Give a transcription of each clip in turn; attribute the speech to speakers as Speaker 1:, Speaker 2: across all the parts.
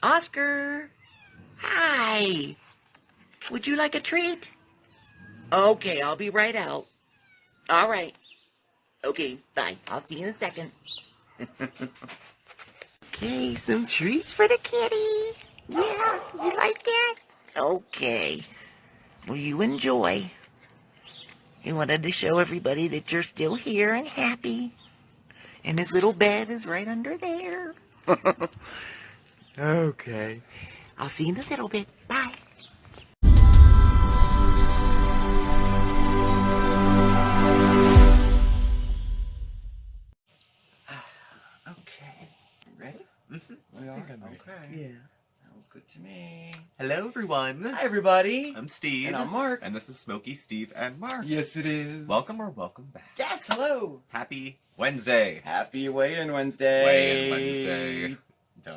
Speaker 1: Oscar! Hi! Would you like a treat? Okay, I'll be right out. All right. Okay, bye. I'll see you in a second. Okay, some treats for the kitty. Yeah, you like that? Okay. Well, you enjoy. He wanted to show everybody that you're still here and happy. And his little bed is right under there. Okay. I'll see you in a little bit. Bye. Okay. Ready?
Speaker 2: We are? Okay.
Speaker 1: Yeah.
Speaker 2: Sounds good to me.
Speaker 3: Hello, everyone.
Speaker 2: Hi, everybody.
Speaker 3: I'm Steve.
Speaker 2: And I'm Mark.
Speaker 3: And this is SmokeySteveAndMarc.
Speaker 2: Yes, it is.
Speaker 3: Welcome or welcome back.
Speaker 2: Yes, hello.
Speaker 3: Happy Wednesday.
Speaker 2: Happy Weigh-In Wednesday.
Speaker 3: Weigh-In Wednesday.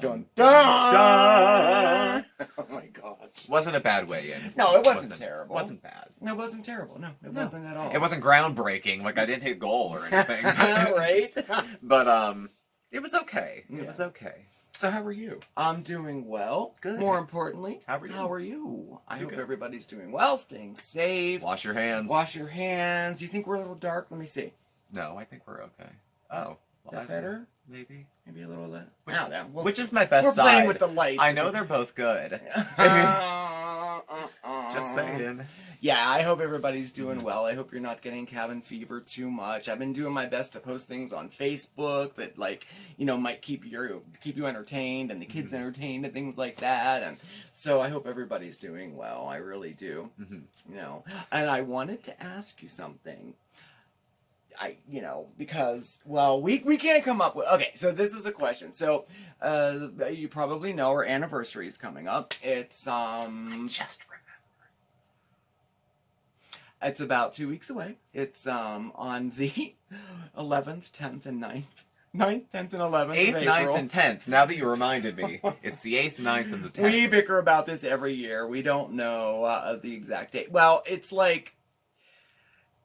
Speaker 2: Dun, dun. Oh, my gosh.
Speaker 3: Wasn't a bad weigh-in.
Speaker 2: No, it wasn't terrible.
Speaker 3: Wasn't bad.
Speaker 2: No, it wasn't terrible. No, it wasn't at all.
Speaker 3: It wasn't groundbreaking. Like, I didn't hit goal or anything.
Speaker 2: Right?
Speaker 3: But, it was okay.
Speaker 2: Yeah.
Speaker 3: It was okay. So how are you?
Speaker 2: I'm doing well.
Speaker 3: Good.
Speaker 2: More importantly,
Speaker 3: How are you?
Speaker 2: How are you? I hope
Speaker 3: good.
Speaker 2: everybody's doing well, staying safe.
Speaker 3: Wash your hands.
Speaker 2: Wash your hands. You think we're a little dark? Let me see.
Speaker 3: No, I think we're okay. Oh.
Speaker 2: Is that better?
Speaker 3: Maybe.
Speaker 2: Maybe a little bit.
Speaker 3: Which,
Speaker 2: I don't know. We'll
Speaker 3: which
Speaker 2: see.
Speaker 3: is my best
Speaker 2: We're
Speaker 3: side.
Speaker 2: playing with the lights.
Speaker 3: I know they're both good. Just saying.
Speaker 2: Yeah, I hope everybody's doing well. I hope you're not getting cabin fever too much. I've been doing my best to post things on Facebook that, like, you know, might keep you entertained and the kids entertained and things like that. And so I hope everybody's doing well. I really do. You know, and I wanted to ask you something. Because, well, we can't come up with... Okay, so this is a question. So, you probably know our anniversary is coming up. It's,
Speaker 3: I just remember.
Speaker 2: It's about 2 weeks away. It's, on the 11th, 10th, and 9th. 9th, 10th, and 11th
Speaker 3: 8th,
Speaker 2: of April.
Speaker 3: 9th, and 10th. Now that you reminded me. It's the 8th, 9th, and the 10th.
Speaker 2: We bicker about this every year. We don't know the exact date. Well, it's like...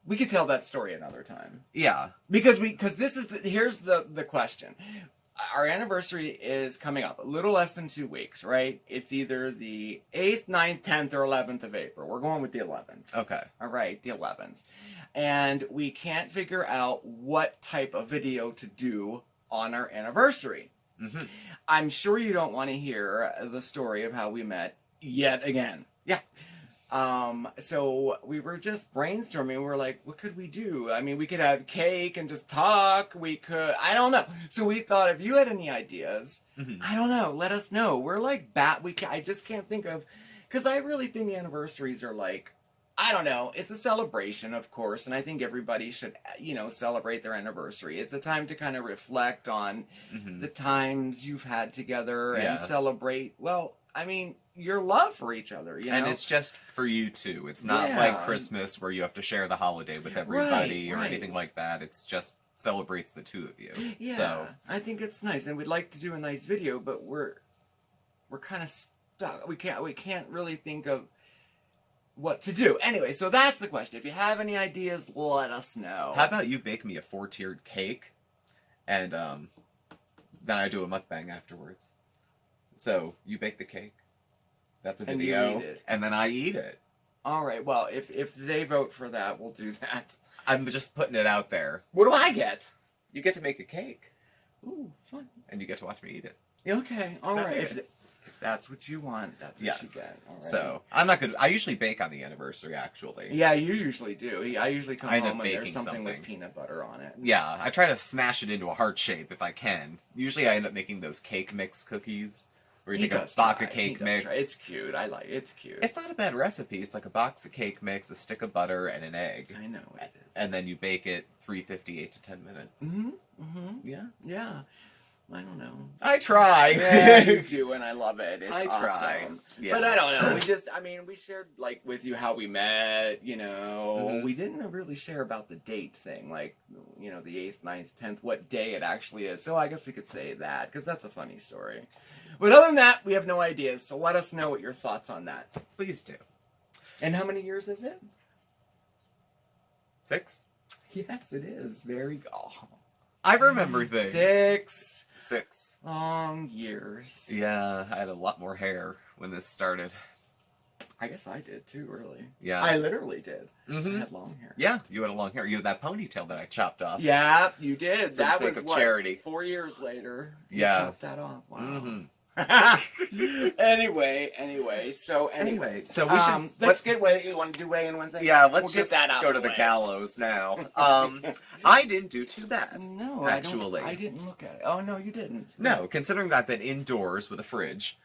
Speaker 2: We could tell that story another time.
Speaker 3: Yeah.
Speaker 2: Because this is here's the question. Our anniversary is coming up a little less than 2 weeks, right? It's either the 8th, 9th, 10th, or 11th of April. We're going with the 11th.
Speaker 3: Okay.
Speaker 2: All right, the 11th. And we can't figure out what type of video to do on our anniversary. I'm sure you don't want to hear the story of how we met yet again.
Speaker 3: Yeah.
Speaker 2: So we were just brainstorming. We were like, what could we do? I mean, we could have cake and just talk. We could, I don't know. So we thought if you had any ideas, I don't know, let us know. We're like I just can't think of, because I really think anniversaries are like, I don't know. It's a celebration, of course, and I think everybody should, celebrate their anniversary. It's a time to kind of reflect on the times you've had together and celebrate, well, I mean, your love for each other, you know?
Speaker 3: And it's just for you two. It's not like Christmas where you have to share the holiday with everybody or anything like that. It's just celebrates the two of you.
Speaker 2: Yeah,
Speaker 3: so
Speaker 2: I think it's nice, and we'd like to do a nice video, but we're kind of stuck. We can't really think of what to do. Anyway, so that's the question. If you have any ideas, let us know.
Speaker 3: How about you bake me a 4-tiered cake, and then I do a mukbang afterwards. So you bake the cake. That's a video, and then I eat it.
Speaker 2: All right. Well, if they vote for that, we'll do that.
Speaker 3: I'm just putting it out there.
Speaker 2: What do I get?
Speaker 3: You get to make a cake.
Speaker 2: Ooh, fun.
Speaker 3: And you get to watch me eat it.
Speaker 2: Okay. All right. If that's what you want, that's what you get. All right.
Speaker 3: So I'm not good. I usually bake on the anniversary, actually.
Speaker 2: Yeah, you usually do. I usually come home and there's
Speaker 3: baking
Speaker 2: something with peanut butter on it.
Speaker 3: Yeah, I try to smash it into a heart shape if I can. Usually I end up making those cake mix cookies. Where you take a box of cake mix.
Speaker 2: It's cute. It's cute.
Speaker 3: It's not a bad recipe. It's like a box of cake mix, a stick of butter, and an egg.
Speaker 2: I know it is.
Speaker 3: And then you bake it 350, 8 to 10 minutes. Yeah.
Speaker 2: Yeah. I don't know.
Speaker 3: I try.
Speaker 2: Yeah, you do, and I love it. It's
Speaker 3: I
Speaker 2: awesome.
Speaker 3: try. Yeah.
Speaker 2: But I don't know. We shared, like, with you how we met, you know. We didn't really share about the date thing, like, the 8th, 9th, 10th, what day it actually is. So I guess we could say that, because that's a funny story. But other than that, we have no ideas, so let us know what your thoughts on that.
Speaker 3: Please do.
Speaker 2: And how many years is it?
Speaker 3: 6?
Speaker 2: Yes, it is. Very... Oh.
Speaker 3: I remember things.
Speaker 2: 6.
Speaker 3: 6.
Speaker 2: Long years.
Speaker 3: Yeah, I had a lot more hair when this started.
Speaker 2: I guess I did too, really.
Speaker 3: Yeah.
Speaker 2: I literally did.
Speaker 3: Mm-hmm.
Speaker 2: I had long hair.
Speaker 3: Yeah, you had a long hair. You had that ponytail that I chopped off.
Speaker 2: Yeah, you did.
Speaker 3: For
Speaker 2: That
Speaker 3: the sake
Speaker 2: was
Speaker 3: of
Speaker 2: what,
Speaker 3: charity.
Speaker 2: 4 years later.
Speaker 3: Yeah.
Speaker 2: You chopped that off. Wow.
Speaker 3: Mm-hmm.
Speaker 2: Anyway, so
Speaker 3: we should
Speaker 2: let's get weigh. You want to do weigh-in Wednesday?
Speaker 3: Yeah, let's
Speaker 2: get
Speaker 3: just
Speaker 2: that out
Speaker 3: go
Speaker 2: of
Speaker 3: to the
Speaker 2: way.
Speaker 3: gallows now. I didn't do too bad.
Speaker 2: No,
Speaker 3: actually.
Speaker 2: I didn't look at it. Oh no, you didn't.
Speaker 3: No, considering I've been indoors with a fridge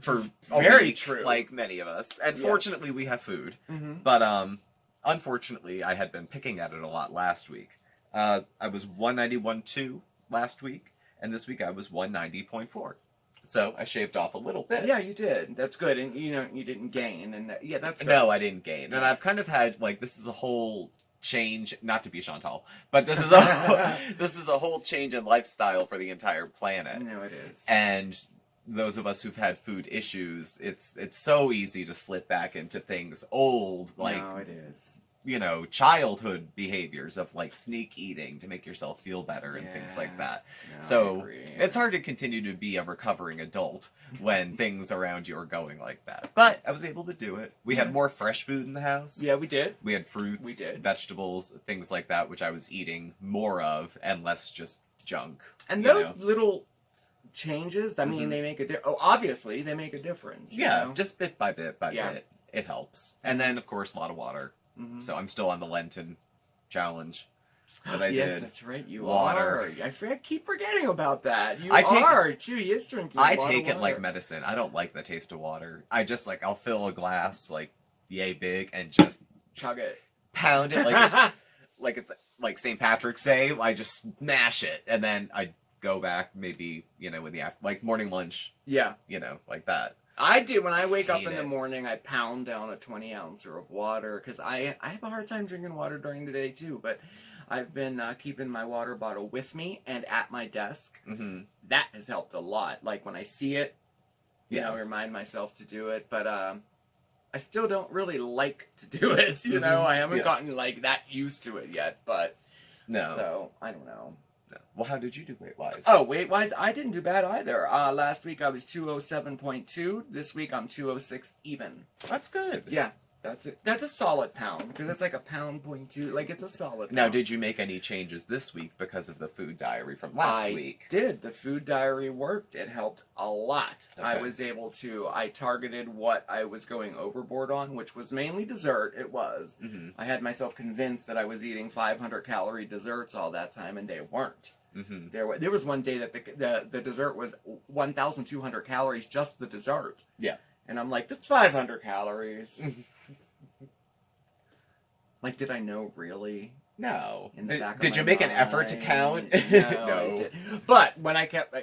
Speaker 3: for a
Speaker 2: Very
Speaker 3: week,
Speaker 2: true.
Speaker 3: like many of us, and
Speaker 2: Yes.
Speaker 3: fortunately we have food.
Speaker 2: Mm-hmm.
Speaker 3: But unfortunately, I had been picking at it a lot last week. I was 191.2 last week, and this week I was 190.4. So I shaved off a little bit.
Speaker 2: Yeah, you did. That's good, and you didn't gain, and yeah, that's good.
Speaker 3: No, I didn't gain, and I've kind of had like this is a whole change. Not to be Chantal, but this is a this is a whole change in lifestyle for the entire planet.
Speaker 2: No, it is.
Speaker 3: And those of us who've had food issues, it's so easy to slip back into things old, like
Speaker 2: no, it is.
Speaker 3: Childhood behaviors of like sneak eating to make yourself feel better and things like that.
Speaker 2: No, I
Speaker 3: So
Speaker 2: agree.
Speaker 3: it's hard to continue to be a recovering adult when things around you are going like that. But I was able to do it. We had more fresh food in the house.
Speaker 2: Yeah, we did.
Speaker 3: We had fruits,
Speaker 2: We did.
Speaker 3: vegetables, things like that, which I was eating more of and less just junk.
Speaker 2: And
Speaker 3: you
Speaker 2: those
Speaker 3: know?
Speaker 2: little changes, I mean,
Speaker 3: Mhm.
Speaker 2: they make a difference. Oh, obviously, they make a difference. you
Speaker 3: Yeah,
Speaker 2: know?
Speaker 3: just bit by bit
Speaker 2: Yeah.
Speaker 3: bit, it helps. And then, of course, a lot of water.
Speaker 2: Mhm.
Speaker 3: So I'm still on the Lenten challenge that I
Speaker 2: yes,
Speaker 3: did.
Speaker 2: that's right. You
Speaker 3: Water.
Speaker 2: are. I keep forgetting about that. You
Speaker 3: I take-
Speaker 2: are too. He is drinking.
Speaker 3: I
Speaker 2: a lot
Speaker 3: take
Speaker 2: of
Speaker 3: it like
Speaker 2: water.
Speaker 3: medicine. I don't like the taste of water. I just like I'll fill a glass like yay big and just
Speaker 2: Chug it.
Speaker 3: pound it like it's like St. Patrick's Day. I just smash it and then I go back maybe in the like morning lunch,
Speaker 2: Yeah.
Speaker 3: like that.
Speaker 2: I do. When I wake up
Speaker 3: Hate
Speaker 2: in the
Speaker 3: it.
Speaker 2: morning, I pound down a 20-ouncer of water because I have a hard time drinking water during the day too. But I've been keeping my water bottle with me and at my desk.
Speaker 3: Mm-hmm.
Speaker 2: That has helped a lot. Like when I see it,
Speaker 3: Yeah.
Speaker 2: remind myself to do it. But I still don't really like to do it. I haven't
Speaker 3: Yeah.
Speaker 2: gotten like that used to it yet. But
Speaker 3: No.
Speaker 2: so I don't know.
Speaker 3: No. Well, how did you do weight-wise?
Speaker 2: Oh, weight-wise, I didn't do bad either. Last week I was 207.2. This week I'm 206 even.
Speaker 3: That's good.
Speaker 2: Yeah, that's it. That's a solid pound because it's like a pound point two. Like it's a solid.
Speaker 3: Now,
Speaker 2: pound.
Speaker 3: did you make any changes this week because of the food diary from last week?
Speaker 2: Did. The food diary worked. It helped a lot. I
Speaker 3: Okay.
Speaker 2: was able to. I targeted what I was going overboard on, which was mainly dessert. It was.
Speaker 3: Mm-hmm.
Speaker 2: I had myself convinced that I was eating 500-calorie desserts all that time, and they weren't.
Speaker 3: Mm-hmm.
Speaker 2: There was one day that the dessert was 1,200 calories, just the dessert.
Speaker 3: Yeah.
Speaker 2: And I'm like, that's 500 calories. Like, did I know really?
Speaker 3: No.
Speaker 2: In the back of
Speaker 3: Did
Speaker 2: my
Speaker 3: you make an effort to count?
Speaker 2: mind? No. I didn't. But when I kept,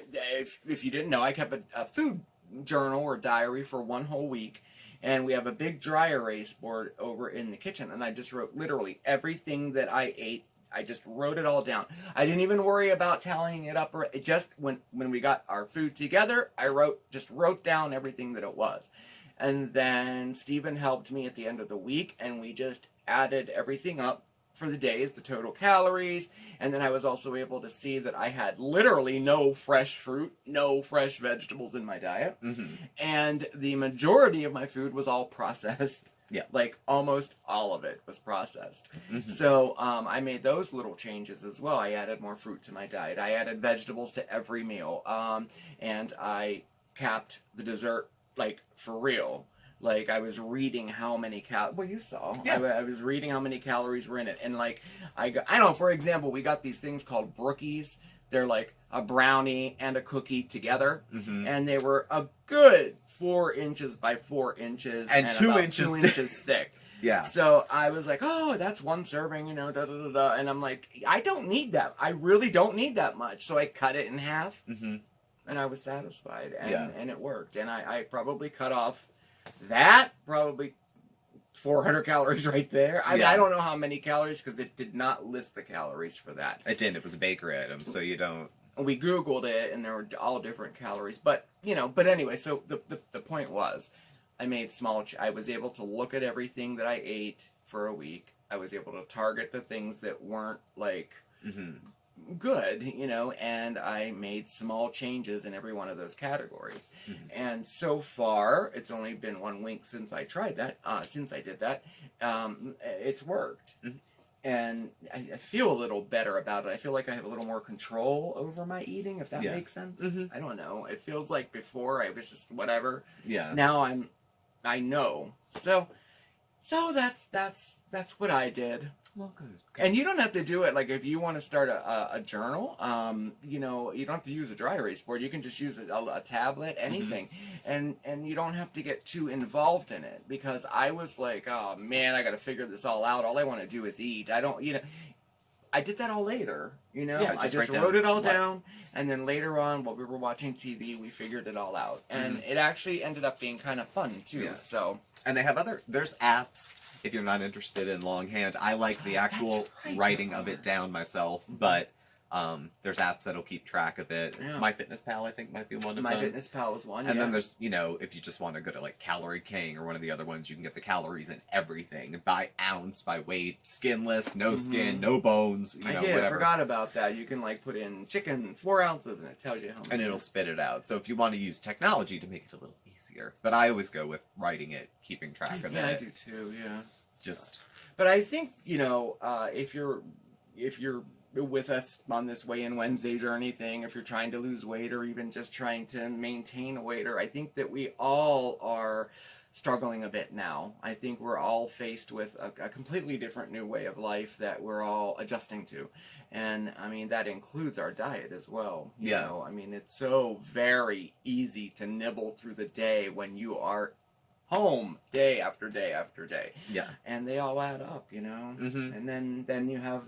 Speaker 2: if you didn't know, I kept a food journal or diary for one whole week. And we have a big dry erase board over in the kitchen. And I just wrote literally everything that I ate. I just wrote it all down. I didn't even worry about tallying it up. It just when we got our food together, I wrote down everything that it was. And then Stephen helped me at the end of the week, and we just added everything up for the days, the total calories, and then I was also able to see that I had literally no fresh fruit, no fresh vegetables in my diet,
Speaker 3: Mm-hmm.
Speaker 2: and the majority of my food was all processed.
Speaker 3: Yeah.
Speaker 2: Like almost all of it was processed.
Speaker 3: Mm-hmm.
Speaker 2: So I made those little changes as well. I added more fruit to my diet. I added vegetables to every meal, and I capped the dessert like for real. Like I was reading how many well, you saw.
Speaker 3: Yeah.
Speaker 2: I was reading how many calories were in it, and like I don't know. For example, we got these things called brookies. They're like a brownie and a cookie together,
Speaker 3: Mm-hmm.
Speaker 2: and they were a good 4 inches by 4 inches
Speaker 3: And 2
Speaker 2: about
Speaker 3: inches
Speaker 2: 2 inches thick.
Speaker 3: Yeah.
Speaker 2: So I was like, oh, that's one serving, da da da da. And I'm like, I don't need that. I really don't need that much. So I cut it in half,
Speaker 3: Mm-hmm.
Speaker 2: and I was satisfied, and
Speaker 3: Yeah.
Speaker 2: and it worked. And I probably cut off that probably 400 calories right there.
Speaker 3: Yeah.
Speaker 2: I don't know how many calories because it did not list the calories for that.
Speaker 3: It didn't. It was a bakery item, so you don't.
Speaker 2: We Googled it, and there were all different calories. But but anyway, so the point was, I made I was able to look at everything that I ate for a week. I was able to target the things that weren't like
Speaker 3: Mm-hmm.
Speaker 2: good, you know, and I made small changes in every one of those categories. And so far, it's only been 1 week since I tried that, since I did that. It's worked. And I feel a little better about it. I feel like I have a little more control over my eating, if that makes sense. I don't know. It feels like before I was just whatever.
Speaker 3: Yeah.
Speaker 2: Now I know. So that's what I did.
Speaker 3: Well, good.
Speaker 2: And you don't have to do it, like, if you want to start a journal, you know, you don't have to use a dry erase board. You can just use a tablet, anything. And you don't have to get too involved in it, because I was like, oh, man, I got to figure this all out. All I want to do is eat. I don't, you know, I did that all later, you know.
Speaker 3: Yeah,
Speaker 2: I just wrote it all down, and then later on, while we were watching TV, we figured it all out. And it actually ended up being kind of fun, too, so...
Speaker 3: And they have there's apps if you're not interested in longhand. I like the actual writing of it down myself, but there's apps that'll keep track of it.
Speaker 2: Yeah.
Speaker 3: MyFitnessPal, I think, might be one of them.
Speaker 2: MyFitnessPal was one,
Speaker 3: And then there's, you know, if you just want to go to, like, Calorie King or one of the other ones, you can get the calories in everything. By ounce, by weight, skinless, no skin, no bones, you know, whatever.
Speaker 2: I forgot about that. You can, like, put in chicken, 4 ounces, and it tells you how much.
Speaker 3: And it'll spit it out. So if you want to use technology to make it a little easier. But I always go with writing it, keeping track of it.
Speaker 2: Yeah, I do too, yeah.
Speaker 3: But
Speaker 2: I think, you know, if you're with us on this Weigh-In Wednesday journey thing, if you're trying to lose weight or even just trying to maintain a weight, or I think that we all are struggling a bit now. I think we're all faced with a completely different new way of life that we're all adjusting to. And, I mean, that includes our diet as well. You know? I mean, it's so very easy to nibble through the day when you are home day after day after day.
Speaker 3: Yeah.
Speaker 2: And they all add up, you know? And then you have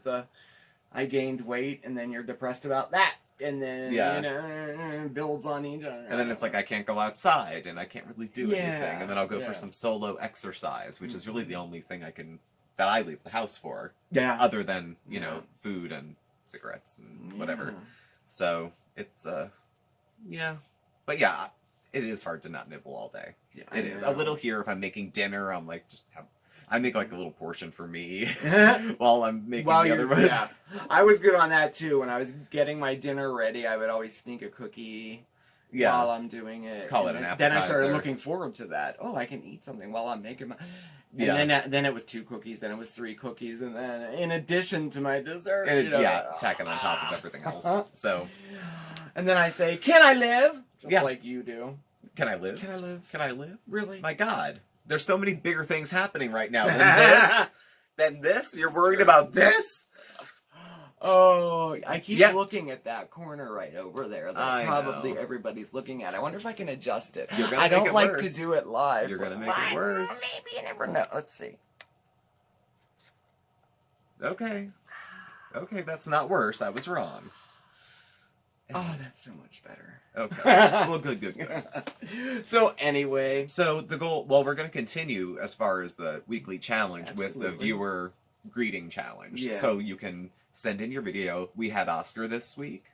Speaker 2: I gained weight, and then you're depressed about that. And then, you know, builds on each other.
Speaker 3: And then it's like, I can't go outside, and I can't really do anything. And then I'll go for some solo exercise, which is really the only thing that I leave the house for.
Speaker 2: Yeah.
Speaker 3: Other than, you know, food and cigarettes and whatever. So, it's, yeah. But yeah, it is hard to not nibble all day. Yeah, it is. A little here if I'm making dinner, I'm like, I make like a little portion for me while I'm making the other ones.
Speaker 2: Yeah. I was good on that too. When I was getting my dinner ready, I would always sneak a cookie while I'm doing it.
Speaker 3: Call it an appetizer.
Speaker 2: Then I started looking forward to that. Oh, I can eat something while I'm making my... And then it was 2 cookies, then it was 3 cookies, and then in addition to my dessert,
Speaker 3: and tacking on top of everything else. So,
Speaker 2: and then I say, "Can I live?" Just like you do.
Speaker 3: Can I live?
Speaker 2: Can I live?
Speaker 3: Can I live?
Speaker 2: Really?
Speaker 3: My God, there's so many bigger things happening right now than this. You're worried about this?
Speaker 2: Oh, I keep looking at that corner right over there that probably everybody's looking at. I wonder if I can adjust it. I don't like to do it live.
Speaker 3: You're going to make it worse.
Speaker 2: Maybe, you never know. Let's see.
Speaker 3: Okay. Okay, that's not worse. I was wrong.
Speaker 2: Oh, that's so much better.
Speaker 3: Okay. Well, good.
Speaker 2: So, anyway.
Speaker 3: So, the goal, well, we're going to continue as far as the weekly challenge with the viewer greeting challenge. Yeah. So, you can send in your video. We had Oscar this week.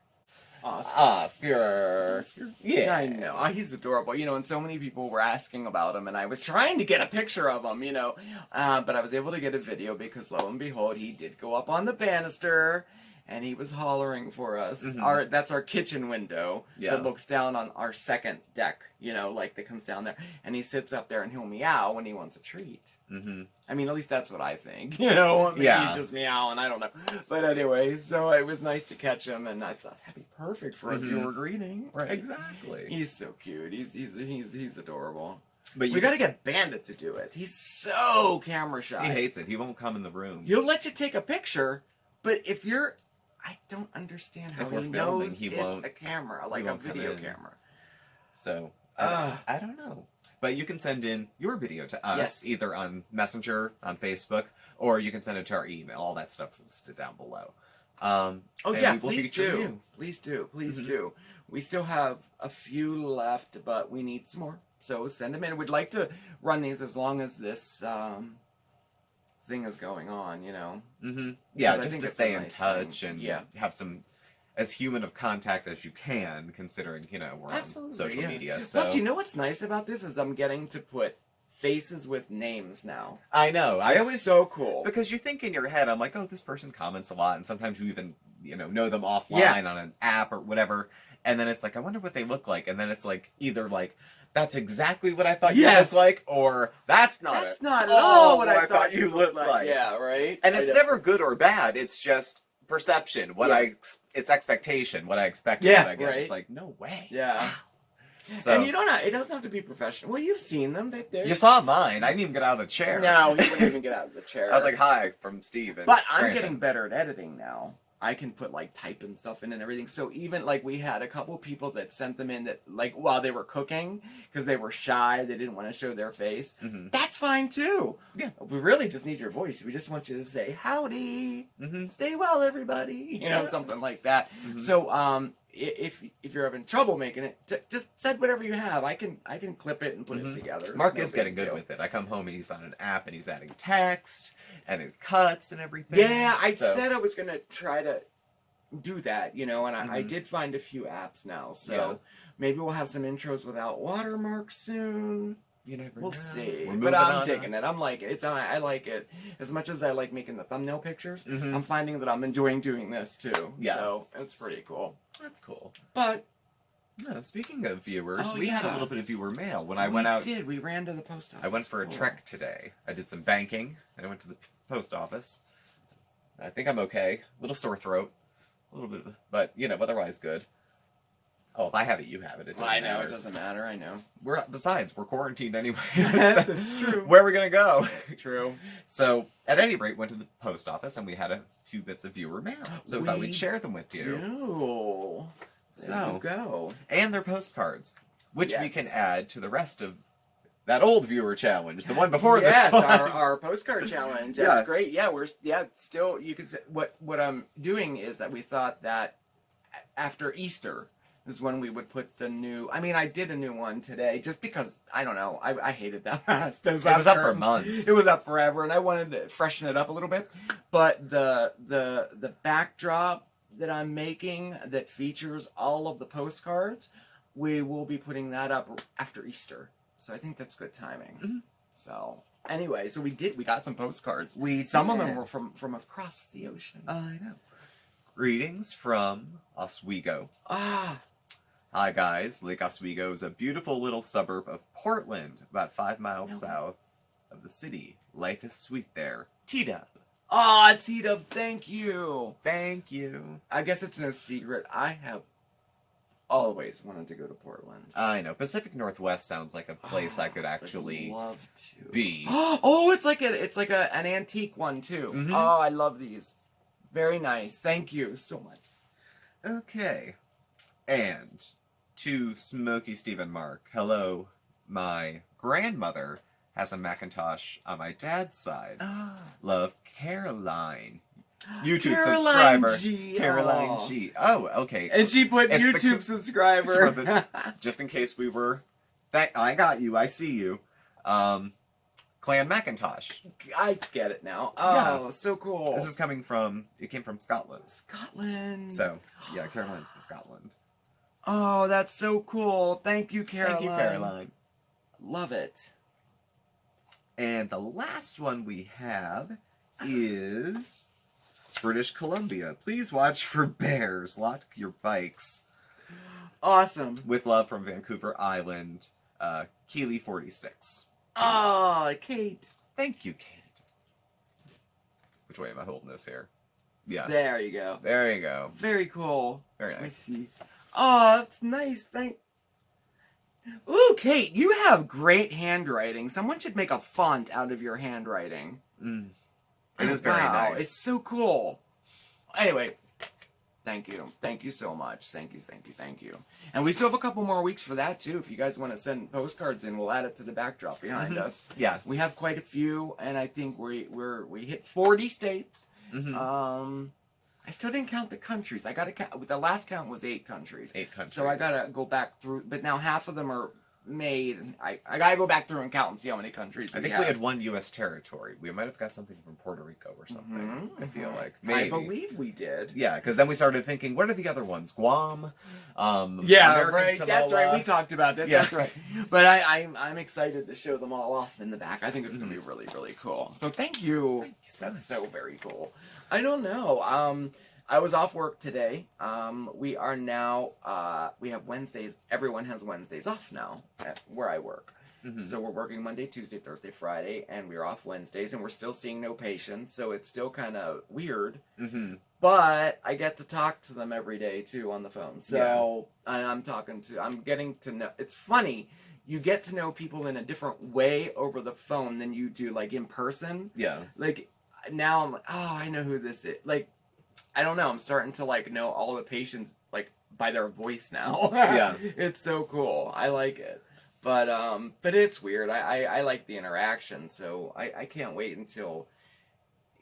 Speaker 3: Oscar. Yeah.
Speaker 2: I know. He's adorable. You know, and so many people were asking about him, and I was trying to get a picture of him, you know. But I was able to get a video because, lo and behold, he did go up on the banister. And he was hollering for us. That's our kitchen window that looks down on our second deck, you know, like that comes down there. And he sits up there and he'll meow when he wants a treat. I mean, at least that's what I think, you know. Maybe he's just meowing, I don't know. But anyway, so it was nice to catch him, and I thought that'd be perfect for a viewer greeting. Right.
Speaker 3: Exactly.
Speaker 2: He's so cute. He's adorable. But we got to get Bandit to do it. He's so camera shy.
Speaker 3: He hates it. He won't come in the room.
Speaker 2: He'll let you take a picture, but if you're... I don't understand how he knows it's a camera, like a video camera.
Speaker 3: So, I don't know. But you can send in your video to us, either on Messenger, on Facebook, or you can send it to our email. All that stuff's listed down below.
Speaker 2: Please do. Please do. We still have a few left, but we need some more. So send them in. We'd like to run these as long as this... thing is going on, you know.
Speaker 3: Yeah, just to stay in touch and have some as human of contact as you can, considering, you know, we're on social media. So.
Speaker 2: Plus, you know what's nice about this is I'm getting to put faces with names now.
Speaker 3: I know.
Speaker 2: It's so cool.
Speaker 3: Because you think in your head, I'm like, oh, this person comments a lot, and sometimes you even know them offline on an app or whatever. And then it's like, I wonder what they look like. And then it's like, either like, that's exactly what I thought you looked like, or that's not
Speaker 2: at all what
Speaker 3: I thought you looked like.
Speaker 2: Yeah, right?
Speaker 3: And it's never good or bad. It's just perception. It's expectation. What I expected.
Speaker 2: Yeah,
Speaker 3: what I get.
Speaker 2: right.
Speaker 3: It's like, no way.
Speaker 2: Yeah.
Speaker 3: So,
Speaker 2: and it doesn't have to be professional. Well, you've seen them.
Speaker 3: You saw mine. I didn't even get out of the chair.
Speaker 2: No, he wouldn't even get out of the chair.
Speaker 3: I was like, hi, from Steve.
Speaker 2: But I'm getting better at editing now. I can put like type and stuff in and everything. So even like we had a couple people that sent them in that like while they were cooking because they were shy, they didn't want to show their face. Mm-hmm. That's fine too. Yeah, we really just need your voice. We just want you to say howdy, stay well, everybody. Something like that. Mm-hmm. So if you're having trouble making it, just send whatever you have. I can clip it and put it together.
Speaker 3: Mark is getting good with it. I come home and he's on an app and he's adding text and it cuts and everything.
Speaker 2: Yeah, I said I was gonna try to do that, and I did find a few apps now. So maybe we'll have some intros without watermarks soon. You never know. See. But I'm digging it. I'm like it. I like it as much as I like making the thumbnail pictures. Mm-hmm. I'm finding that I'm enjoying doing this too. Yeah. So it's pretty cool.
Speaker 3: That's cool.
Speaker 2: But
Speaker 3: speaking of viewers, we had a little bit of viewer mail when I went out.
Speaker 2: We ran to the post office.
Speaker 3: I went for a trek today. I did some banking. And I went to the post office. I think I'm okay. A little sore throat. A little bit, but otherwise good. Oh, if I have it, you have it.
Speaker 2: I know, it doesn't matter. I know.
Speaker 3: Besides, we're quarantined anyway.
Speaker 2: That's true.
Speaker 3: Where are we gonna go?
Speaker 2: True.
Speaker 3: So, at any rate, went to the post office and we had a few bits of viewer mail. So we thought we'd share them with you.
Speaker 2: There you go.
Speaker 3: And their postcards, which we can add to the rest of that old viewer challenge, the one before this one.
Speaker 2: Yes, our postcard challenge. That's great. Yeah, still, you can say, what I'm doing is that we thought that after Easter is when we would put the new, I did a new one today just because, I don't know, I hated that last. It was
Speaker 3: up for months.
Speaker 2: It was up forever and I wanted to freshen it up a little bit. But the backdrop that I'm making that features all of the postcards, we will be putting that up after Easter. So I think that's good timing. Mm-hmm. So anyway, we got some postcards. Some of them were from across the ocean.
Speaker 3: I know. Greetings from Oswego. Hi guys, Lake Oswego is a beautiful little suburb of Portland, about 5 miles south of the city. Life is sweet there. T-Dub.
Speaker 2: T-Dub, thank you.
Speaker 3: Thank you.
Speaker 2: I guess it's no secret. I have always wanted to go to Portland.
Speaker 3: I know. Pacific Northwest sounds like a place I could actually
Speaker 2: love to
Speaker 3: be.
Speaker 2: It's like an antique one too. Mm-hmm. Oh, I love these. Very nice. Thank you so much.
Speaker 3: Okay. And to Smokey Steve and Mark, hello. My grandmother has a Macintosh on my dad's side. Love, Caroline. YouTube subscriber. Caroline G. Oh, okay.
Speaker 2: And she put YouTube subscriber.
Speaker 3: Just in case we were... I got you. I see you. Clan Macintosh.
Speaker 2: I get it now. Oh, so cool.
Speaker 3: This is coming from... It came from Scotland.
Speaker 2: Scotland.
Speaker 3: So, yeah, Caroline's in Scotland.
Speaker 2: Oh, that's so cool. Thank you, Caroline.
Speaker 3: Thank you, Caroline.
Speaker 2: Love it.
Speaker 3: And the last one we have is... British Columbia. Please watch for bears. Lock your bikes.
Speaker 2: Awesome.
Speaker 3: With love from Vancouver Island, Keeley 46.
Speaker 2: Kate.
Speaker 3: Thank you, Kate. Which way am I holding this here? Yeah.
Speaker 2: There you go.
Speaker 3: There you go.
Speaker 2: Very cool.
Speaker 3: Very nice.
Speaker 2: Let me see. Oh, that's nice. Ooh, Kate, you have great handwriting. Someone should make a font out of your handwriting.
Speaker 3: It is very nice.
Speaker 2: It's so cool. Anyway, thank you. Thank you so much. Thank you. And we still have a couple more weeks for that, too. If you guys want to send postcards in, we'll add it to the backdrop behind us.
Speaker 3: Yeah.
Speaker 2: We have quite a few, and I think we hit 40 states. I still didn't count the countries. I got to count. The last count was 8 countries.
Speaker 3: 8 countries.
Speaker 2: So I got to go back through. But now half of them are made. And I got to go back through and count and see how many countries
Speaker 3: I think we had 1 U.S. territory. We might have got something from Puerto Rico or something. I feel like. Maybe.
Speaker 2: I believe we did.
Speaker 3: Yeah, because then we started thinking, what are the other ones? Guam?
Speaker 2: American right. Samoa. That's right. We talked about that.
Speaker 3: Yeah.
Speaker 2: That's right. But I'm excited to show them all off in the back. I think it's going to be really, really cool. So thank you.
Speaker 3: Thank you so much.
Speaker 2: That's so very cool. I don't know. I was off work today. We are now, we have Wednesdays. Everyone has Wednesdays off now at where I work. So we're working Monday, Tuesday, Thursday, Friday, and we're off Wednesdays, and we're still seeing no patients, so it's still kind of weird. But I get to talk to them every day, too, on the phone. So I'm getting to know, it's funny, you get to know people in a different way over the phone than you do, like, in person. Yeah. Like, now I'm like, oh, I know who this is. Like, I don't know, I'm starting to, like, know all the patients, like, by their voice now. Yeah. It's so cool. I like it. But it's weird. I like the interaction, so I can't wait until,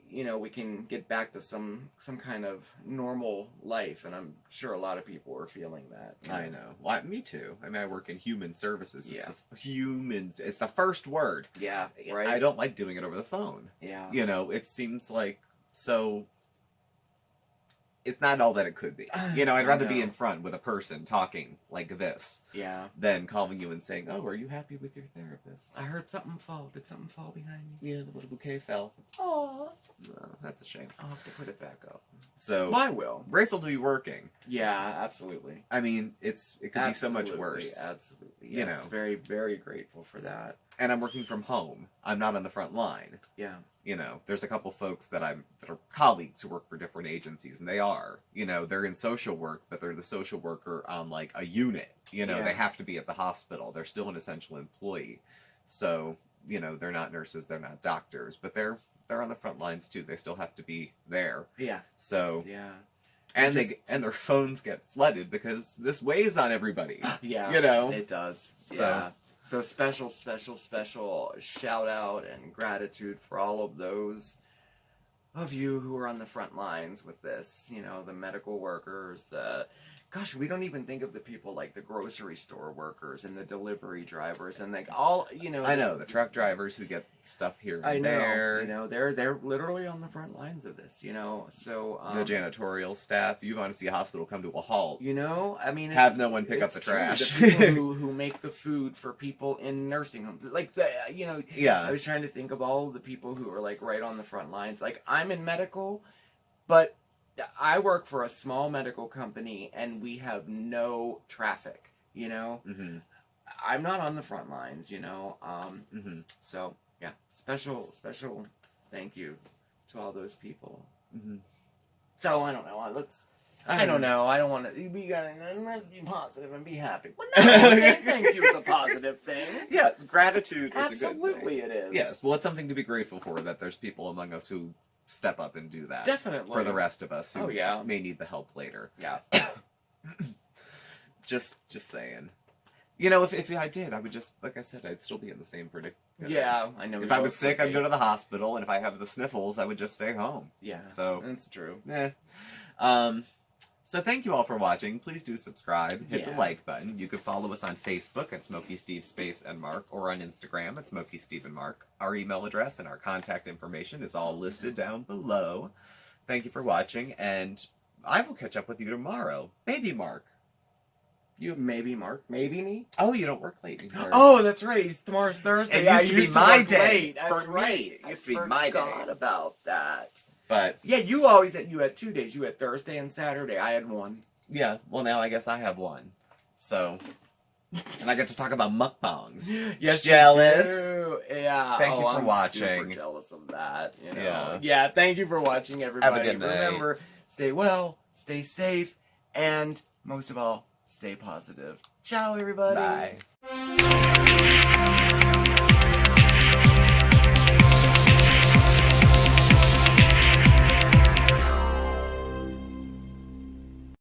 Speaker 2: you know, we can get back to some kind of normal life, and I'm sure a lot of people are feeling that.
Speaker 3: I know. Well, me too. I mean, I work in human services. It's humans. It's the first word. Yeah, right. I don't like doing it over the phone. Yeah. You know, it seems like so... It's not all that it could be. You know, I'd rather be in front with a person talking like this than calling you and saying, oh, are you happy with your therapist?
Speaker 2: I heard something fall. Did something fall behind me?
Speaker 3: Yeah, the little bouquet fell. Oh, that's a shame.
Speaker 2: I'll have to put it back up.
Speaker 3: So,
Speaker 2: I will.
Speaker 3: Grateful to be working.
Speaker 2: Yeah, absolutely.
Speaker 3: I mean, it could be so much worse.
Speaker 2: Absolutely. Yes, you know. Very, very grateful for that.
Speaker 3: And I'm working from home. I'm not on the front line. Yeah. You know, there's a couple folks that are colleagues who work for different agencies, and they're in social work, but they're the social worker on like a unit. You know, they have to be at the hospital. They're still an essential employee. So, you know, they're not nurses, they're not doctors, but they're on the front lines too. They still have to be there. Yeah. So and their phones get flooded because this weighs on everybody. Yeah. You know.
Speaker 2: It does. So So special shout out and gratitude for all of those of you who are on the front lines with this. You know, the medical workers, gosh, we don't even think of the people like the grocery store workers and the delivery drivers and like all, you know.
Speaker 3: I know, the truck drivers who get stuff here and there.
Speaker 2: You know, they're literally on the front lines of this, you know, so.
Speaker 3: The janitorial staff, you want to see a hospital come to a halt.
Speaker 2: You know, I mean.
Speaker 3: Have no one pick up the trash.
Speaker 2: The people who make the food for people in nursing homes. Like, you know. Yeah. I was trying to think of all of the people who are like right on the front lines. Like, I'm in medical, but I work for a small medical company, and we have no traffic, you know? I'm not on the front lines, you know? So, yeah, special thank you to all those people. So, I don't know. I don't know. I don't want to... Let's be positive and be happy. Well, no, saying thank you is a positive thing.
Speaker 3: Yes, gratitude is a good thing.
Speaker 2: Absolutely it is.
Speaker 3: Yes, well, it's something to be grateful for, that there's people among us who step up and do that.
Speaker 2: Definitely.
Speaker 3: For the rest of us who may need the help later. Yeah. Just saying. You know, if I did, I would just, like I said, I'd still be in the same predicament.
Speaker 2: Yeah, I know.
Speaker 3: If I was sick, I'd go to the hospital, and if I have the sniffles, I would just stay home.
Speaker 2: Yeah,
Speaker 3: so
Speaker 2: that's true.
Speaker 3: So thank you all for watching. Please do subscribe. Hit the like button. You can follow us on Facebook at SmokeySteveAndMarc or on Instagram at SmokeySteveAndMarc. Our email address and our contact information is all listed down below. Thank you for watching, and I will catch up with you tomorrow. Maybe Mark.
Speaker 2: You maybe Mark, maybe me.
Speaker 3: Oh, you don't work late anymore.
Speaker 2: Oh, that's right. Tomorrow's Thursday.
Speaker 3: It used to be my day.
Speaker 2: Late. That's right.
Speaker 3: It used to be my day.
Speaker 2: I forgot about that.
Speaker 3: But
Speaker 2: yeah, you had 2 days. You had Thursday and Saturday. I had one.
Speaker 3: Yeah, well now I guess I have one. So, and I get to talk about mukbangs.
Speaker 2: Yes,
Speaker 3: jealous.
Speaker 2: You do. Yeah.
Speaker 3: Thank you for watching.
Speaker 2: Super jealous of that. You know? Yeah. Thank you for watching, everybody.
Speaker 3: Have a good night.
Speaker 2: Remember, stay well, stay safe, and most of all, stay positive. Ciao, everybody.
Speaker 3: Bye.